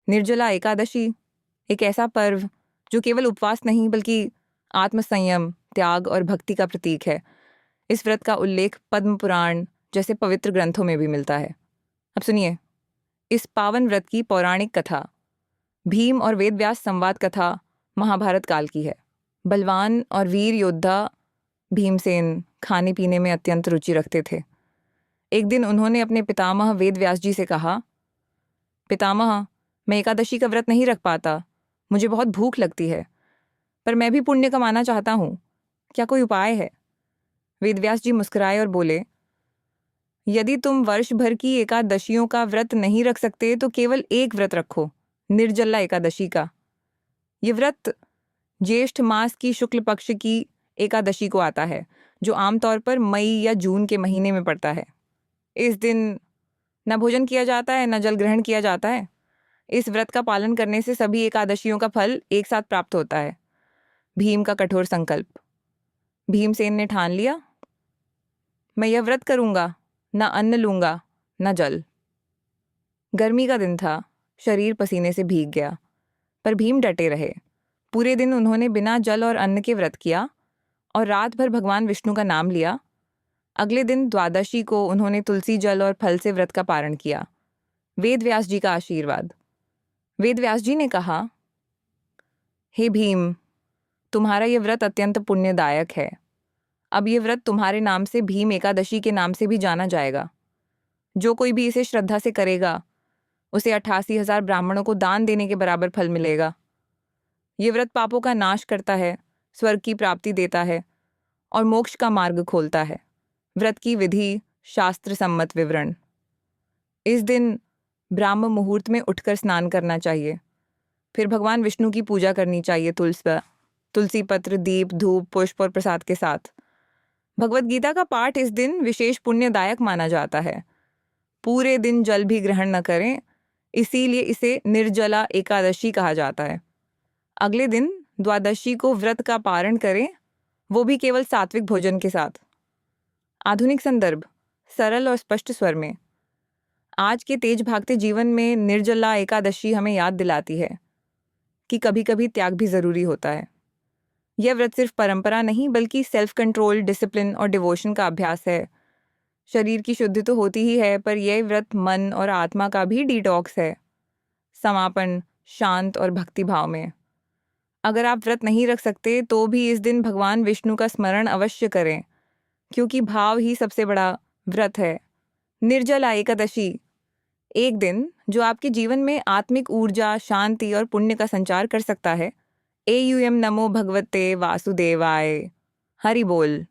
निर्जला एकादशी एक ऐसा पर्व जो केवल उपवास नहीं बल्कि आत्मसंयम, त्याग और भक्ति का प्रतीक है। इस व्रत का उल्लेख पद्म पुराण जैसे पवित्र ग्रंथों में भी मिलता है। अब सुनिए इस पावन व्रत की पौराणिक कथा। भीम और वेदव्यास संवाद कथा महाभारत काल की है। बलवान और वीर योद्धा भीमसेन खाने पीने में अत्यंत रुचि रखते थे। एक दिन उन्होंने अपने पितामह वेदव्यास जी से कहा, पितामह, मैं एकादशी का व्रत नहीं रख पाता, मुझे बहुत भूख लगती है, पर मैं भी पुण्य कमाना चाहता हूँ, क्या कोई उपाय है? वेदव्यास जी मुस्कुराए और बोले, यदि तुम वर्ष भर की एकादशियों का व्रत नहीं रख सकते तो केवल एक व्रत रखो, निर्जला एकादशी का। ये व्रत ज्येष्ठ मास की शुक्ल पक्ष की एकादशी को आता है, जो आमतौर पर मई या जून के महीने में पड़ता है। इस दिन न भोजन किया जाता है, न जल ग्रहण किया जाता है। इस व्रत का पालन करने से सभी एकादशियों का फल एक साथ प्राप्त होता है। भीम का कठोर संकल्प। भीमसेन ने ठान लिया, मैं यह व्रत करूंगा, न अन्न लूंगा न जल। गर्मी का दिन था, शरीर पसीने से भीग गया, पर भीम डटे रहे। पूरे दिन उन्होंने बिना जल और अन्न के व्रत किया और रात भर भगवान विष्णु का नाम लिया। अगले दिन द्वादशी को उन्होंने तुलसी जल और फल से व्रत का पारण किया। वेद व्यास जी का आशीर्वाद। वेद व्यास जी ने कहा, हे भीम, तुम्हारा ये व्रत अत्यंत पुण्यदायक है। अब ये व्रत तुम्हारे नाम से भीम एकादशी के नाम से भी जाना जाएगा। जो कोई भी इसे श्रद्धा से करेगा उसे 88,000 ब्राह्मणों को दान देने के बराबर फल मिलेगा। ये व्रत पापों का नाश करता है, स्वर्ग की प्राप्ति देता है और मोक्ष का मार्ग खोलता है। व्रत की विधि, शास्त्र सम्मत विवरण। इस दिन ब्राह्म मुहूर्त में उठकर स्नान करना चाहिए। फिर भगवान विष्णु की पूजा करनी चाहिए तुलसी पत्र, दीप, धूप, पुष्प और प्रसाद के साथ। भगवत गीता का पाठ इस दिन विशेष पुण्यदायक माना जाता है। पूरे दिन जल भी ग्रहण न करें, इसीलिए इसे निर्जला एकादशी कहा जाता है। अगले दिन द्वादशी को व्रत का पारण करें, वो भी केवल सात्विक भोजन के साथ। आधुनिक संदर्भ, सरल और स्पष्ट स्वर में। आज के तेज भागते जीवन में निर्जला एकादशी हमें याद दिलाती है कि कभी कभी त्याग भी जरूरी होता है। यह व्रत सिर्फ परंपरा नहीं बल्कि सेल्फ कंट्रोल, डिसिप्लिन और डिवोशन का अभ्यास है। शरीर की शुद्धि तो होती ही है, पर यह व्रत मन और आत्मा का भी डिटॉक्स है, समापन, शांत और भक्ति भाव में। अगर आप व्रत नहीं रख सकते तो भी इस दिन भगवान विष्णु का स्मरण अवश्य करें, क्योंकि भाव ही सबसे बड़ा व्रत है। निर्जला एकादशी, एक दिन जो आपके जीवन में आत्मिक ऊर्जा, शांति और पुण्य का संचार कर सकता है। AUM नमो भगवते वासुदेवाय। हरि बोल।